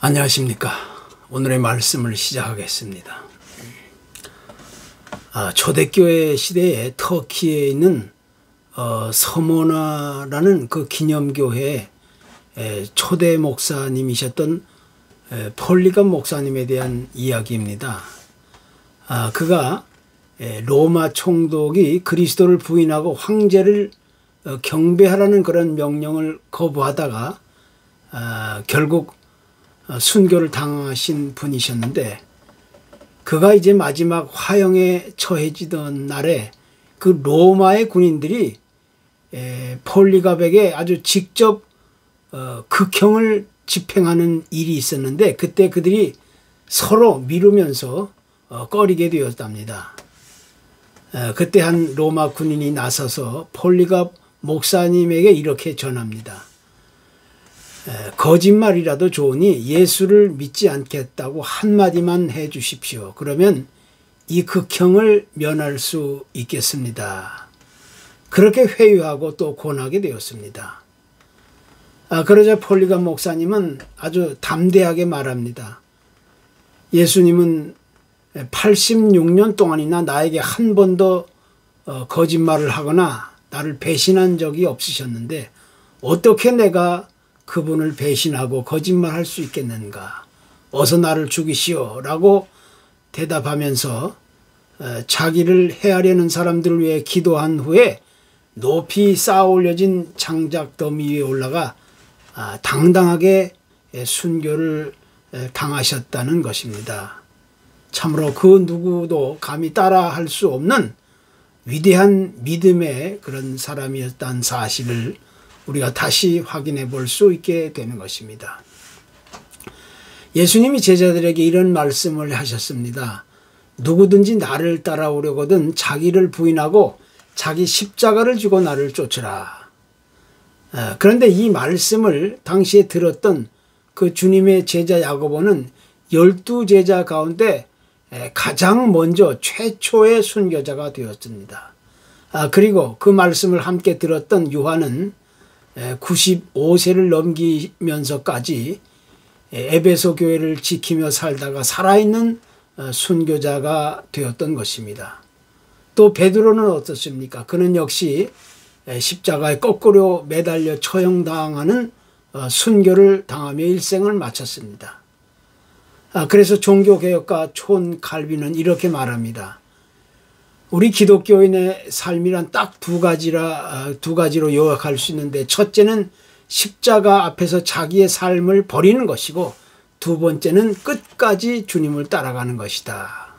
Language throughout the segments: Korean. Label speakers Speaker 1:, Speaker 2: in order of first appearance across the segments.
Speaker 1: 안녕하십니까. 오늘의 말씀을 시작하겠습니다. 초대교회 시대에 터키에 있는 서모나라는 그 기념교회의 초대 목사님이셨던 폴리갑 목사님에 대한 이야기입니다. 그가 로마 총독이 그리스도를 부인하고 황제를 경배하라는 그런 명령을 거부하다가 결국 순교를 당하신 분이셨는데, 그가 이제 마지막 화형에 처해지던 날에 그 로마의 군인들이 폴리갑에게 아주 직접 극형을 집행하는 일이 있었는데, 그때 그들이 서로 미루면서 꺼리게 되었답니다. 그때 한 로마 군인이 나서서 폴리갑 목사님에게 이렇게 전합니다. 거짓말이라도 좋으니 예수를 믿지 않겠다고 한마디만 해 주십시오. 그러면 이 극형을 면할 수 있겠습니다. 그렇게 회유하고 또 권하게 되었습니다. 그러자 폴리갑 목사님은 아주 담대하게 말합니다. 예수님은 86년 동안이나 나에게 한 번도 거짓말을 하거나 나를 배신한 적이 없으셨는데 어떻게 내가 그분을 배신하고 거짓말할 수 있겠는가? 어서 나를 죽이시오 라고 대답하면서 자기를 해하려는 사람들을 위해 기도한 후에 높이 쌓아 올려진 장작 더미 위에 올라가 당당하게 순교를 당하셨다는 것입니다. 참으로 그 누구도 감히 따라할 수 없는 위대한 믿음의 그런 사람이었다는 사실을 우리가 다시 확인해 볼 수 있게 되는 것입니다. 예수님이 제자들에게 이런 말씀을 하셨습니다. 누구든지 나를 따라오려거든 자기를 부인하고 자기 십자가를 지고 나를 쫓으라. 그런데 이 말씀을 당시에 들었던 그 주님의 제자 야고보는 12제자 가운데 가장 먼저 최초의 순교자가 되었습니다. 그리고 그 말씀을 함께 들었던 요한은 95세를 넘기면서까지 에베소 교회를 지키며 살다가 살아있는 순교자가 되었던 것입니다. 또 베드로는 어떻습니까? 그는 역시 십자가에 거꾸로 매달려 처형당하는 순교를 당하며 일생을 마쳤습니다. 그래서 종교개혁가 촌 칼빈은 이렇게 말합니다. 우리 기독교인의 삶이란 딱 두 가지로 요약할 수 있는데, 첫째는 십자가 앞에서 자기의 삶을 버리는 것이고, 두 번째는 끝까지 주님을 따라가는 것이다.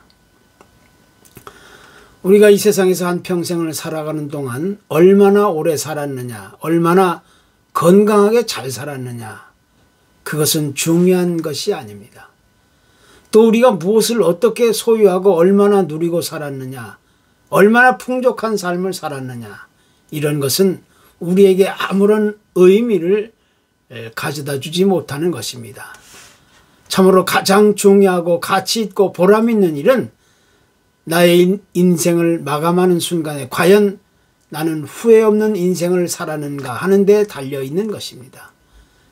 Speaker 1: 우리가 이 세상에서 한 평생을 살아가는 동안 얼마나 오래 살았느냐, 얼마나 건강하게 잘 살았느냐, 그것은 중요한 것이 아닙니다. 또 우리가 무엇을 어떻게 소유하고 얼마나 누리고 살았느냐, 얼마나 풍족한 삶을 살았느냐, 이런 것은 우리에게 아무런 의미를 가져다 주지 못하는 것입니다. 참으로 가장 중요하고 가치 있고 보람 있는 일은 나의 인생을 마감하는 순간에 과연 나는 후회 없는 인생을 살았는가 하는 데 달려있는 것입니다.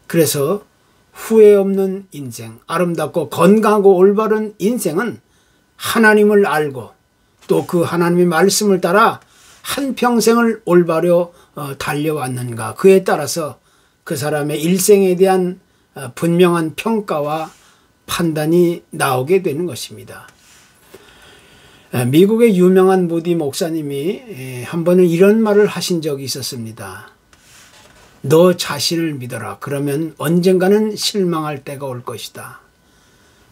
Speaker 1: 그래서 후회 없는 인생, 아름답고 건강하고 올바른 인생은 하나님을 알고 또 그 하나님의 말씀을 따라 한평생을 올바로 달려왔는가, 그에 따라서 그 사람의 일생에 대한 분명한 평가와 판단이 나오게 되는 것입니다. 미국의 유명한 무디 목사님이 한 번은 이런 말을 하신 적이 있었습니다. 너 자신을 믿어라. 그러면 언젠가는 실망할 때가 올 것이다.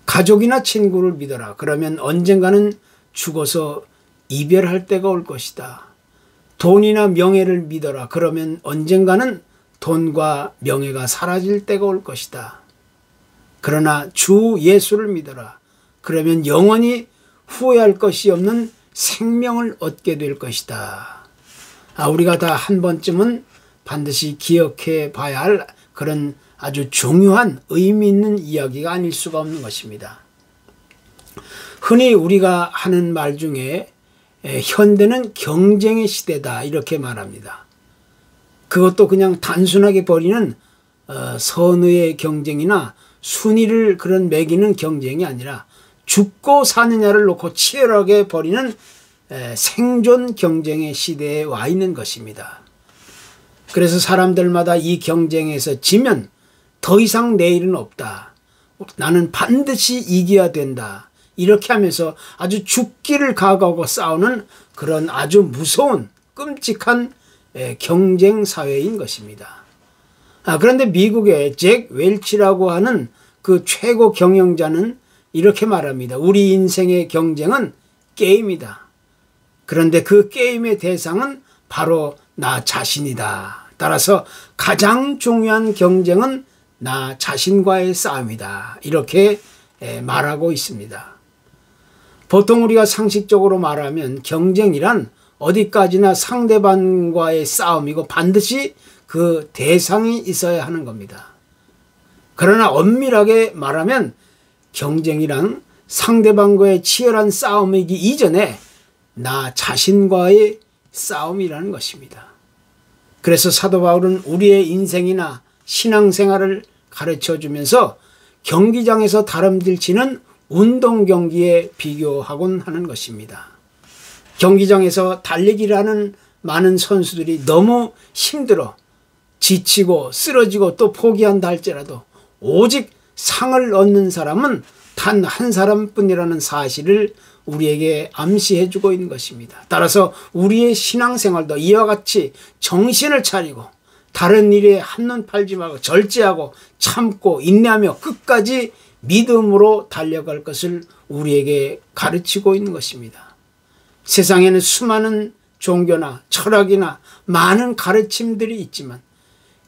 Speaker 1: 가족이나 친구를 믿어라. 그러면 언젠가는 죽어서 이별할 때가 올 것이다. 돈이나 명예를 믿어라. 그러면 언젠가는 돈과 명예가 사라질 때가 올 것이다. 그러나 주 예수를 믿어라. 그러면 영원히 후회할 것이 없는 생명을 얻게 될 것이다. 우리가 다 한 번쯤은 반드시 기억해 봐야 할 그런 아주 중요한 의미 있는 이야기가 아닐 수가 없는 것입니다. 흔히 우리가 하는 말 중에 현대는 경쟁의 시대다 이렇게 말합니다. 그것도 그냥 단순하게 벌이는 선의의 경쟁이나 순위를 그런 매기는 경쟁이 아니라 죽고 사느냐를 놓고 치열하게 벌이는 생존 경쟁의 시대에 와 있는 것입니다. 그래서 사람들마다 이 경쟁에서 지면 더 이상 내일은 없다. 나는 반드시 이겨야 된다. 이렇게 하면서 아주 죽기를 각오하고 싸우는 그런 아주 무서운 끔찍한 경쟁 사회인 것입니다. 그런데 미국의 잭 웰치라고 하는 그 최고 경영자는 이렇게 말합니다. 우리 인생의 경쟁은 게임이다. 그런데 그 게임의 대상은 바로 나 자신이다. 따라서 가장 중요한 경쟁은 나 자신과의 싸움이다. 이렇게 말하고 있습니다. 보통 우리가 상식적으로 말하면 경쟁이란 어디까지나 상대방과의 싸움이고 반드시 그 대상이 있어야 하는 겁니다. 그러나 엄밀하게 말하면 경쟁이란 상대방과의 치열한 싸움이기 이전에 나 자신과의 싸움이라는 것입니다. 그래서 사도 바울은 우리의 인생이나 신앙생활을 가르쳐주면서 경기장에서 다름질치는 운동 경기에 비교하곤 하는 것입니다. 경기장에서 달리기를 하는 많은 선수들이 너무 힘들어 지치고 쓰러지고 또 포기한다 할지라도 오직 상을 얻는 사람은 단 한 사람뿐이라는 사실을 우리에게 암시해 주고 있는 것입니다. 따라서 우리의 신앙생활도 이와 같이 정신을 차리고 다른 일에 한눈 팔지 말고 절제하고 참고 인내하며 끝까지 믿음으로 달려갈 것을 우리에게 가르치고 있는 것입니다. 세상에는 수많은 종교나 철학이나 많은 가르침들이 있지만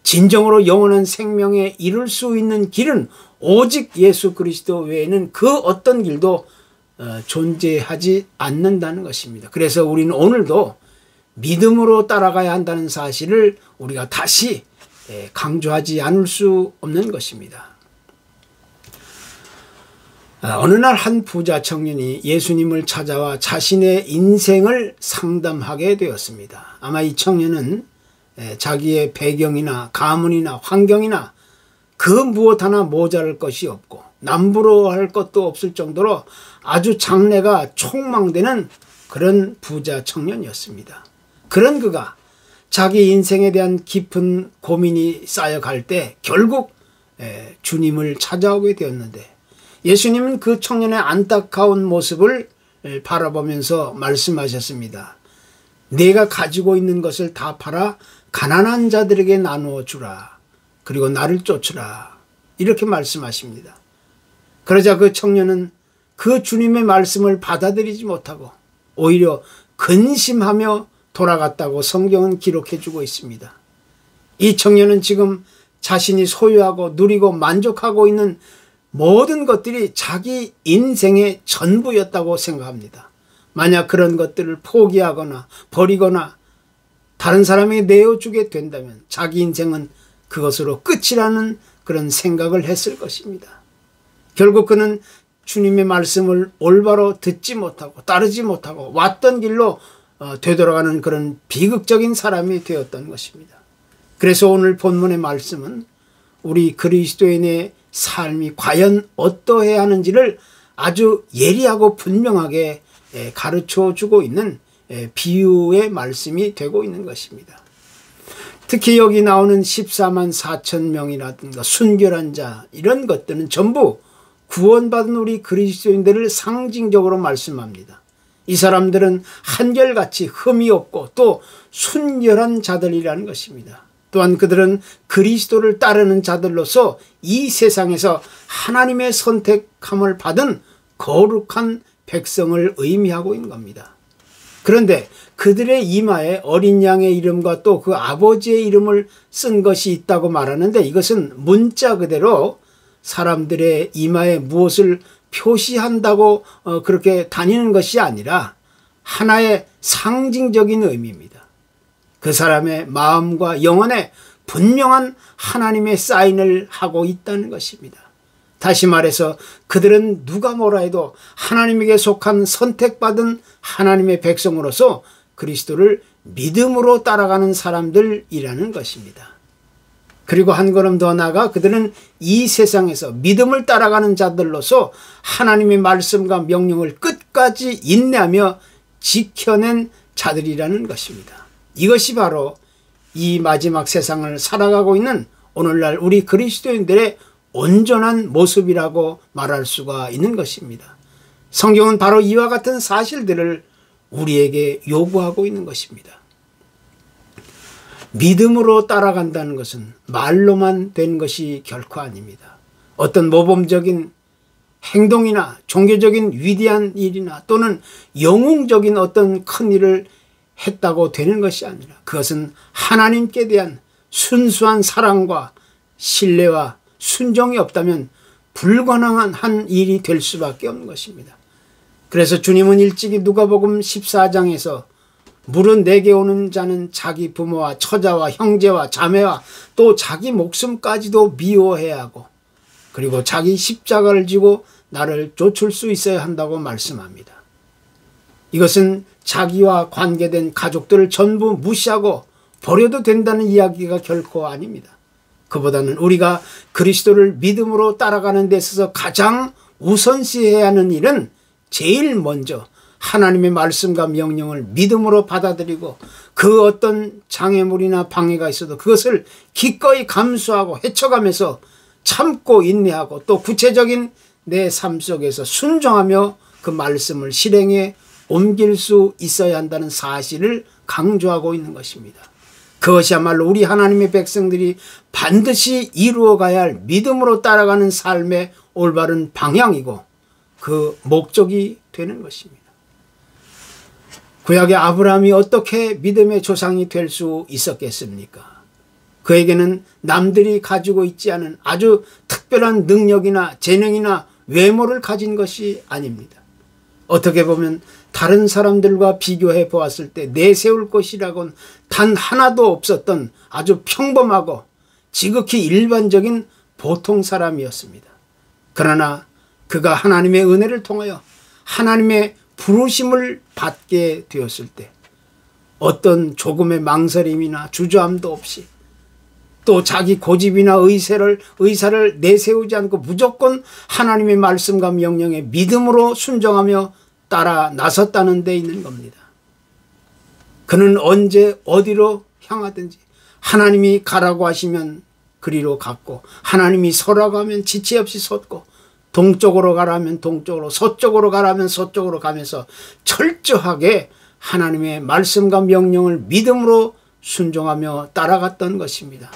Speaker 1: 진정으로 영원한 생명에 이룰 수 있는 길은 오직 예수 그리스도 외에는 그 어떤 길도 존재하지 않는다는 것입니다. 그래서 우리는 오늘도 믿음으로 따라가야 한다는 사실을 우리가 다시 강조하지 않을 수 없는 것입니다. 어느 날 한 부자 청년이 예수님을 찾아와 자신의 인생을 상담하게 되었습니다. 아마 이 청년은 자기의 배경이나 가문이나 환경이나 그 무엇 하나 모자랄 것이 없고 남부러워할 것도 없을 정도로 아주 장래가 촉망되는 그런 부자 청년이었습니다. 그런 그가 자기 인생에 대한 깊은 고민이 쌓여갈 때 결국 주님을 찾아오게 되었는데 예수님은 그 청년의 안타까운 모습을 바라보면서 말씀하셨습니다. 내가 가지고 있는 것을 다 팔아 가난한 자들에게 나누어 주라. 그리고 나를 쫓으라. 이렇게 말씀하십니다. 그러자 그 청년은 그 주님의 말씀을 받아들이지 못하고 오히려 근심하며 돌아갔다고 성경은 기록해 주고 있습니다. 이 청년은 지금 자신이 소유하고 누리고 만족하고 있는 모든 것들이 자기 인생의 전부였다고 생각합니다. 만약 그런 것들을 포기하거나 버리거나 다른 사람에게 내어주게 된다면 자기 인생은 그것으로 끝이라는 그런 생각을 했을 것입니다. 결국 그는 주님의 말씀을 올바로 듣지 못하고 따르지 못하고 왔던 길로 되돌아가는 그런 비극적인 사람이 되었던 것입니다. 그래서 오늘 본문의 말씀은 우리 그리스도인의 삶이 과연 어떠해야 하는지를 아주 예리하고 분명하게 가르쳐 주고 있는 비유의 말씀이 되고 있는 것입니다. 특히 여기 나오는 14만 4천 명이라든가 순결한 자 이런 것들은 전부 구원받은 우리 그리스도인들을 상징적으로 말씀합니다. 이 사람들은 한결같이 흠이 없고 또 순결한 자들이라는 것입니다. 또한 그들은 그리스도를 따르는 자들로서 이 세상에서 하나님의 선택함을 받은 거룩한 백성을 의미하고 있는 겁니다. 그런데 그들의 이마에 어린 양의 이름과 또 그 아버지의 이름을 쓴 것이 있다고 말하는데 이것은 문자 그대로 사람들의 이마에 무엇을 표시한다고 그렇게 다니는 것이 아니라 하나의 상징적인 의미입니다. 그 사람의 마음과 영혼에 분명한 하나님의 사인을 하고 있다는 것입니다. 다시 말해서 그들은 누가 뭐라 해도 하나님에게 속한 선택받은 하나님의 백성으로서 그리스도를 믿음으로 따라가는 사람들이라는 것입니다. 그리고 한 걸음 더 나아가 그들은 이 세상에서 믿음을 따라가는 자들로서 하나님의 말씀과 명령을 끝까지 인내하며 지켜낸 자들이라는 것입니다. 이것이 바로 이 마지막 세상을 살아가고 있는 오늘날 우리 그리스도인들의 온전한 모습이라고 말할 수가 있는 것입니다. 성경은 바로 이와 같은 사실들을 우리에게 요구하고 있는 것입니다. 믿음으로 따라간다는 것은 말로만 된 것이 결코 아닙니다. 어떤 모범적인 행동이나 종교적인 위대한 일이나 또는 영웅적인 어떤 큰 일을 했다고 되는 것이 아니라 그것은 하나님께 대한 순수한 사랑과 신뢰와 순종이 없다면 불가능한 한 일이 될 수밖에 없는 것입니다. 그래서 주님은 일찍이 누가복음 14장에서 물은 내게 오는 자는 자기 부모와 처자와 형제와 자매와 또 자기 목숨까지도 미워해야 하고 그리고 자기 십자가를 지고 나를 쫓을 수 있어야 한다고 말씀합니다. 이것은 자기와 관계된 가족들을 전부 무시하고 버려도 된다는 이야기가 결코 아닙니다. 그보다는 우리가 그리스도를 믿음으로 따라가는 데 있어서 가장 우선시해야 하는 일은 제일 먼저 하나님의 말씀과 명령을 믿음으로 받아들이고 그 어떤 장애물이나 방해가 있어도 그것을 기꺼이 감수하고 헤쳐가면서 참고 인내하고 또 구체적인 내 삶 속에서 순종하며 그 말씀을 실행에 옮길 수 있어야 한다는 사실을 강조하고 있는 것입니다. 그것이야말로 우리 하나님의 백성들이 반드시 이루어가야 할 믿음으로 따라가는 삶의 올바른 방향이고 그 목적이 되는 것입니다. 구약의 아브라함이 어떻게 믿음의 조상이 될 수 있었겠습니까? 그에게는 남들이 가지고 있지 않은 아주 특별한 능력이나 재능이나 외모를 가진 것이 아닙니다. 어떻게 보면 다른 사람들과 비교해 보았을 때 내세울 것이라고는 단 하나도 없었던 아주 평범하고 지극히 일반적인 보통 사람이었습니다. 그러나 그가 하나님의 은혜를 통하여 하나님의 부르심을 받게 되었을 때 어떤 조금의 망설임이나 주저함도 없이 또 자기 고집이나 의사를 내세우지 않고 무조건 하나님의 말씀과 명령에 믿음으로 순종하며 따라 나섰다는 데 있는 겁니다. 그는 언제 어디로 향하든지 하나님이 가라고 하시면 그리로 갔고 하나님이 서라고 하면 지체 없이 섰고 동쪽으로 가라면 동쪽으로 서쪽으로 가라면 서쪽으로 가면서 철저하게 하나님의 말씀과 명령을 믿음으로 순종하며 따라갔던 것입니다.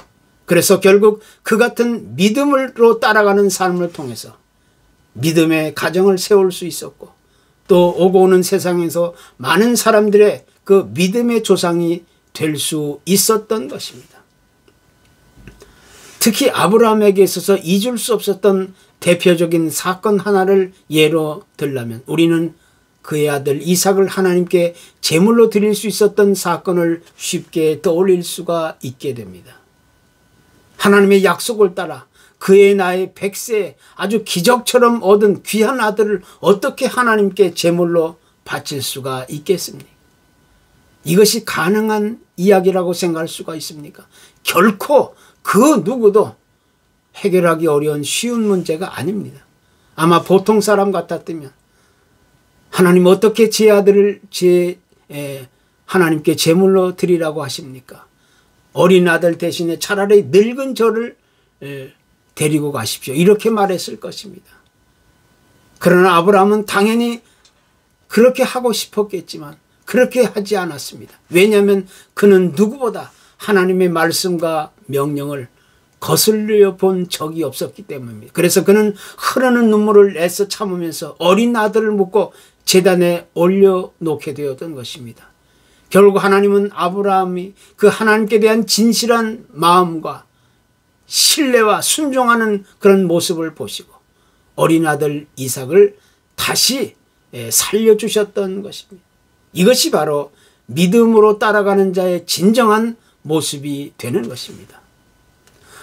Speaker 1: 그래서 결국 그 같은 믿음으로 따라가는 삶을 통해서 믿음의 가정을 세울 수 있었고 또 오고 오는 세상에서 많은 사람들의 그 믿음의 조상이 될 수 있었던 것입니다. 특히 아브라함에게 있어서 잊을 수 없었던 대표적인 사건 하나를 예로 들라면 우리는 그의 아들 이삭을 하나님께 제물로 드릴 수 있었던 사건을 쉽게 떠올릴 수가 있게 됩니다. 하나님의 약속을 따라 그의 나이 100세에 아주 기적처럼 얻은 귀한 아들을 어떻게 하나님께 제물로 바칠 수가 있겠습니까? 이것이 가능한 이야기라고 생각할 수가 있습니까? 결코 그 누구도 해결하기 어려운 쉬운 문제가 아닙니다. 아마 보통 사람 같았다면 하나님 어떻게 제 아들을 하나님께 제물로 드리라고 하십니까? 어린 아들 대신에 차라리 늙은 저를 데리고 가십시오. 이렇게 말했을 것입니다. 그러나 아브라함은 당연히 그렇게 하고 싶었겠지만 그렇게 하지 않았습니다. 왜냐하면 그는 누구보다 하나님의 말씀과 명령을 거슬려 본 적이 없었기 때문입니다. 그래서 그는 흐르는 눈물을 애써 참으면서 어린 아들을 묻고 제단에 올려놓게 되었던 것입니다. 결국 하나님은 아브라함이 그 하나님께 대한 진실한 마음과 신뢰와 순종하는 그런 모습을 보시고 어린 아들 이삭을 다시 살려주셨던 것입니다. 이것이 바로 믿음으로 따라가는 자의 진정한 모습이 되는 것입니다.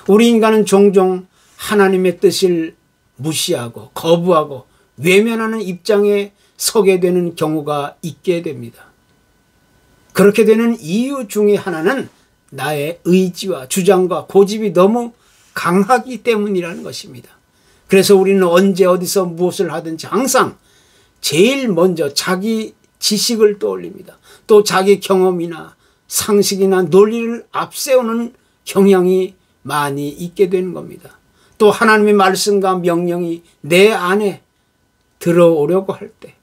Speaker 1: 우리 인간은 종종 하나님의 뜻을 무시하고 거부하고 외면하는 입장에 서게 되는 경우가 있게 됩니다. 그렇게 되는 이유 중에 하나는 나의 의지와 주장과 고집이 너무 강하기 때문이라는 것입니다. 그래서 우리는 언제 어디서 무엇을 하든지 항상 제일 먼저 자기 지식을 떠올립니다. 또 자기 경험이나 상식이나 논리를 앞세우는 경향이 많이 있게 되는 겁니다. 또 하나님의 말씀과 명령이 내 안에 들어오려고 할 때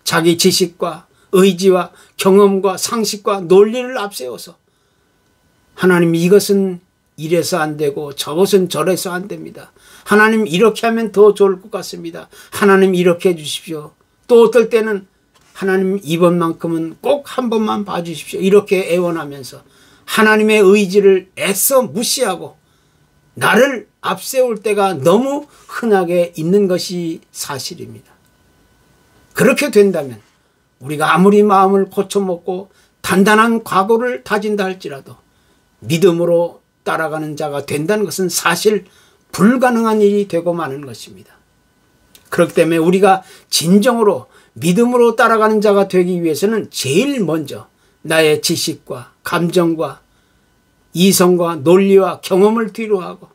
Speaker 1: 자기 지식과 의지와 경험과 상식과 논리를 앞세워서 하나님 이것은 이래서 안 되고 저것은 저래서 안 됩니다. 하나님 이렇게 하면 더 좋을 것 같습니다. 하나님 이렇게 해 주십시오. 또 어떨 때는 하나님 이번만큼은 꼭 한 번만 봐주십시오. 이렇게 애원하면서 하나님의 의지를 애써 무시하고 나를 앞세울 때가 너무 흔하게 있는 것이 사실입니다. 그렇게 된다면 우리가 아무리 마음을 고쳐먹고 단단한 각오를 다진다 할지라도 믿음으로 따라가는 자가 된다는 것은 사실 불가능한 일이 되고 마는 것입니다. 그렇기 때문에 우리가 진정으로 믿음으로 따라가는 자가 되기 위해서는 제일 먼저 나의 지식과 감정과 이성과 논리와 경험을 뒤로하고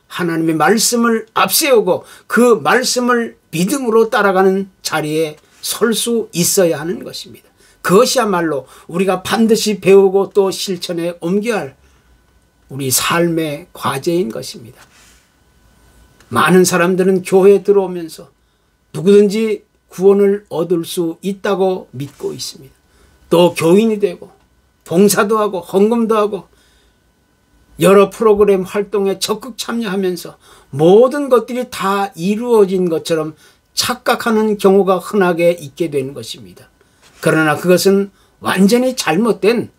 Speaker 1: 하나님의 말씀을 앞세우고 그 말씀을 믿음으로 따라가는 자리에 설 수 있어야 하는 것입니다. 그것이야말로 우리가 반드시 배우고 또 실천에 옮겨야 할 우리 삶의 과제인 것입니다. 많은 사람들은 교회에 들어오면서 누구든지 구원을 얻을 수 있다고 믿고 있습니다. 또 교인이 되고 봉사도 하고 헌금도 하고 여러 프로그램 활동에 적극 참여하면서 모든 것들이 다 이루어진 것처럼 착각하는 경우가 흔하게 있게 되는 것입니다. 그러나 그것은 완전히 잘못된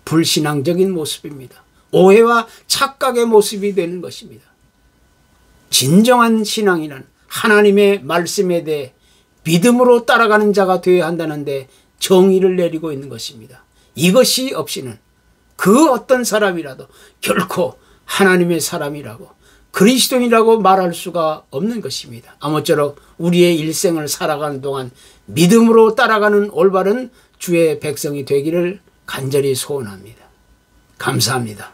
Speaker 1: 불신앙적인 모습입니다. 오해와 착각의 모습이 되는 것입니다. 진정한 신앙이란 하나님의 말씀에 대해 믿음으로 따라가는 자가 되어야 한다는데 정의를 내리고 있는 것입니다. 이것이 없이는 그 어떤 사람이라도 결코 하나님의 사람이라고 그리스도인이라고 말할 수가 없는 것입니다. 아무쪼록 우리의 일생을 살아가는 동안 믿음으로 따라가는 올바른 주의 백성이 되기를 간절히 소원합니다. 감사합니다.